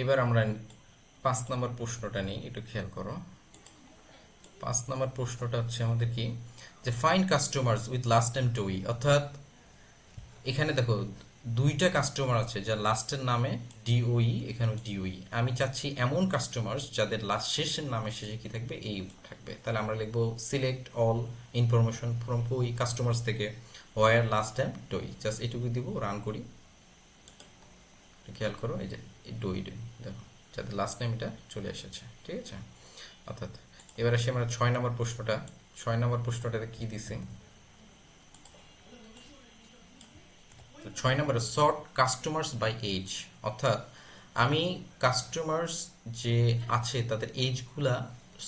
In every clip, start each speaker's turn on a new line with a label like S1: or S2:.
S1: এবার আমরা 5 নম্বর প্রশ্নটা নিই, একটু খেয়াল করো। 5 নম্বর প্রশ্নটা হচ্ছে আমাদের কি, যে find customers with last name Doe, অর্থাৎ এখানে দেখো দুইটা কাস্টমার আছে যার লাস্টের নামে ডিওই, এখানেও ডিওই। আমি চাচ্ছি এমন কাস্টমার্স যাদের লাস্ট শেষের নামে শেষে কি থাকবে, এই থাকবে। তাহলে আমরা লিখবো সিলেক্ট অল ইনফরমেশন ফ্রম ওই কাস্টমার্স থেকে ওয়ার লাস্ট নেম ডোই, জাস্ট এটুকু দিব, রান করি। খেয়াল করো এই যে ডোই ডোই, দেখো যাদের লাস্ট নেম এটা চলে এসেছে, ঠিক আছে। অর্থাৎ এবার আসি আমরা 6 নম্বর প্রশ্নটা। 6 নম্বর প্রশ্নটাতে কি দিছি, 6 নম্বরে সর্ট কাস্টমার্স বাই এজ, অর্থাৎ আমি কাস্টমার্স যে আছে তাদের এজগুলা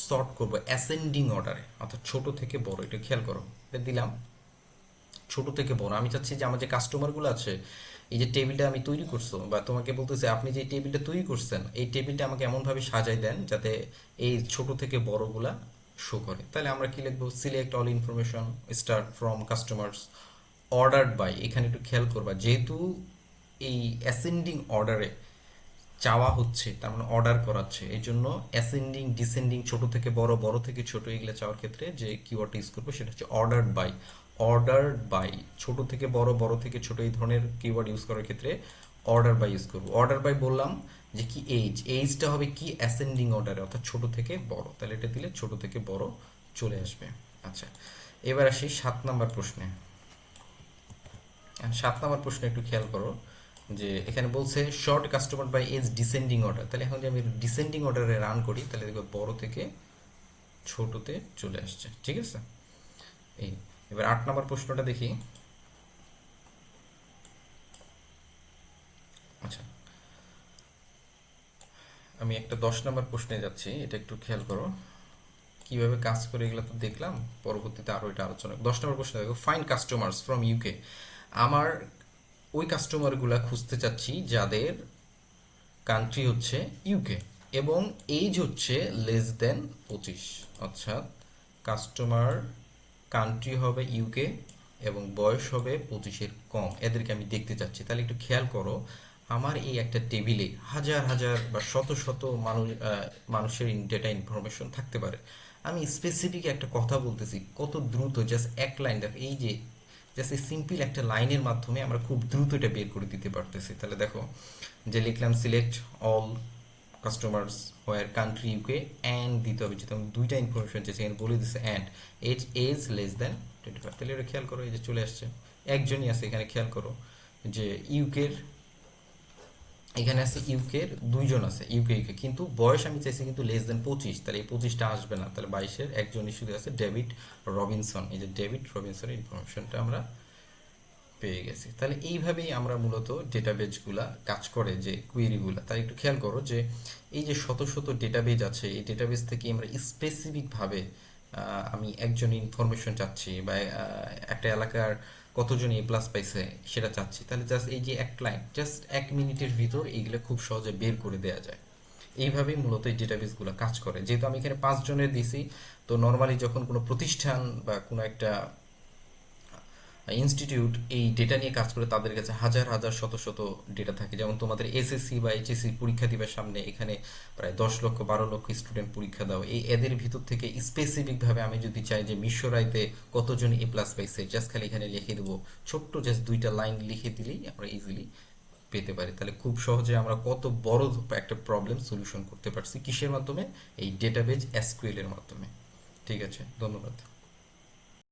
S1: সর্ট করব অ্যাসেন্ডিং অর্ডারে, অর্থাৎ ছোট থেকে বড়। এটা খেয়াল করো, এটা দিলাম ছোট থেকে বড়। আমি চাচ্ছি যে আমার যে কাস্টমারগুলো আছে, এই যে টেবিলটা আমি তৈরি করছো, বা তোমাকে বলতেছে আপনি যে টেবিলটা তৈরি করছেন এই টেবিলটা আমাকে এমনভাবে সাজাই দেন যাতে এই ছোট থেকে বড়গুলা শো করে। তাহলে আমরা কি লিখবো, select all information start from customers ordered by. এখানে একটু খেয়াল করবা, যেহেতু এই অ্যাসেন্ডিং অর্ডারে চাওয়া হচ্ছে, তার মানে অর্ডার করাচ্ছে, এই জন্য অ্যাসেন্ডিং ডিসেন্ডিং, ছোট থেকে বড়, বড় থেকে ছোট, এগুলো চাওয়ার ক্ষেত্রে যে কিওয়ার্ডটা ইউজ করবো সেটা হচ্ছে অর্ডার্ড বাই। অর্ডার্ড বাই, ছোট থেকে বড়, বড় থেকে ছোট, এই ধরনের কিওয়ার্ড ইউজ করার ক্ষেত্রে অর্ডার বাই ইউজ করবো। অর্ডার বাই বললাম যে কি এইজটা হবে কি অ্যাসেন্ডিং অর্ডারে, অর্থাৎ ছোট থেকে বড়। তাহলে এটা দিলে ছোট থেকে বড় চলে আসবে। আচ্ছা, এবার আসি 7 নাম্বার প্রশ্নে। 7 নাম্বার প্রশ্ন একটু খেয়াল করো, যে এখানে বলছে sort customer by age descending order. তাহলে এখন যদি আমি ডিসেন্ডিং অর্ডারে রান করি, তাহলে দেখো বড় থেকে ছোটতে চলে আসছে, ঠিক আছে। এই এবার 8 নাম্বার প্রশ্নটা দেখি। আচ্ছা, আমি একটা 10 নাম্বার প্রশ্নে যাচ্ছি, এটা একটু খেয়াল করো কিভাবে কাজ করে, এগুলো তো দেখলাম, পরবর্তীতে আরো এটা আলোচনা। 10 নম্বর প্রশ্ন দেখো, ফাইন্ড কাস্টমার্স ফ্রম ইউকে। আমার ওই কাস্টমারগুলা খুঁজতে চাচ্ছি যাদের কান্ট্রি হচ্ছে ইউকে এবং এজ হচ্ছে লেস দেন 25, অর্থাৎ কাস্টমার কান্ট্রি হবে ইউকে এবং বয়স হবে 25-এর কম, এদেরকে আমি দেখতে চাচ্ছি। তাহলে একটু খেয়াল করো, আমার এই একটা টেবিলে হাজার হাজার বা শত শত মানুষের ডেটা ইনফরমেশন থাকতে পারে। আমি স্পেসিফিক একটা কথা বলতেছি, কত দ্রুত জাস্ট এক লাইন, দেখো এই যে জাস্ট এই সিম্পল একটা লাইনের মাধ্যমে আমরা খুব দ্রুত এটা বের করে দিতে পারতেছি। তাহলে দেখো যে লিখলাম select all customers where country UK, and দিতে হবে, যেহেতু আমি দুইটা ইনফরমেশন চাইছি এখানে বলে দিচ্ছে and age age less than 25। তাহলে এটা খেয়াল করো, এই যে চলে আসছে, একজনই আছে এখানে। খেয়াল করো যে ইউকের এখানে আছে, ইউকের দুইজন আছে, ইউকে ইউকে, কিন্তু বয়স আমি চাইছি কিন্তু লেস দেন 25। তাহলে এই 25টা আসবে না, তাহলে 22-এর একজনই শুধু আছে, ডেভিড রবিনসন। এই যে ডেভিড রবিনসনের ইনফরমেশনটা আমরা পেয়ে গেছি। তাহলে এইভাবেই আমরা মূলত ডেটাবেজগুলা কাজ করে, যে কুয়েরিগুলা। তাই একটু খেয়াল করো যে এই যে শত শত ডেটাবেজ আছে, এই ডেটাবেজ থেকে আমরা স্পেসিফিকভাবে আমি একজন ইনফরমেশন চাচ্ছি, বা একটা এলাকার কতজন এ প্লাস পাইছে সেটা চাচ্ছি, তাহলে জাস্ট এই যে এক লাইন, জাস্ট 1 মিনিটের ভিতর এইগুলো খুব সহজে বের করে দেওয়া যায়। এইভাবেই মূলত এই ডেটাবেসগুলো কাজ করে। যেহেতু আমি এখানে 5 জনের দিছি, তো নর্মালি যখন কোনো প্রতিষ্ঠান বা কোনো একটা ইনস্টিটিউট এই ডেটা নিয়ে কাজ করে, তাদের কাছে হাজার হাজার শত শত ডেটা থাকে। যেমন তোমাদের এসএসসি বা এইচএসসি পরীক্ষা দিবার সামনে, এখানে প্রায় 10 লক্ষ 12 লক্ষ স্টুডেন্ট পরীক্ষা দাও, এই এদের ভিতর থেকে স্পেসিফিক ভাবে আমি যদি চাই যে মিশরাইতে কতজন এ প্লাস পাইছে, জাস্ট খালি এখানে লিখে দেবো, ছোট্ট জাস্ট 2টা লাইন লিখে দিলেই আমরা ইজিলি পেতে পারি। তাহলে খুব সহজে আমরা কত বড় একটা প্রবলেম সলিউশন করতে পারছি, কিসের মাধ্যমে, এই ডেটাবেজ এসকিউএল এর মাধ্যমে। ঠিক আছে, ধন্যবাদ।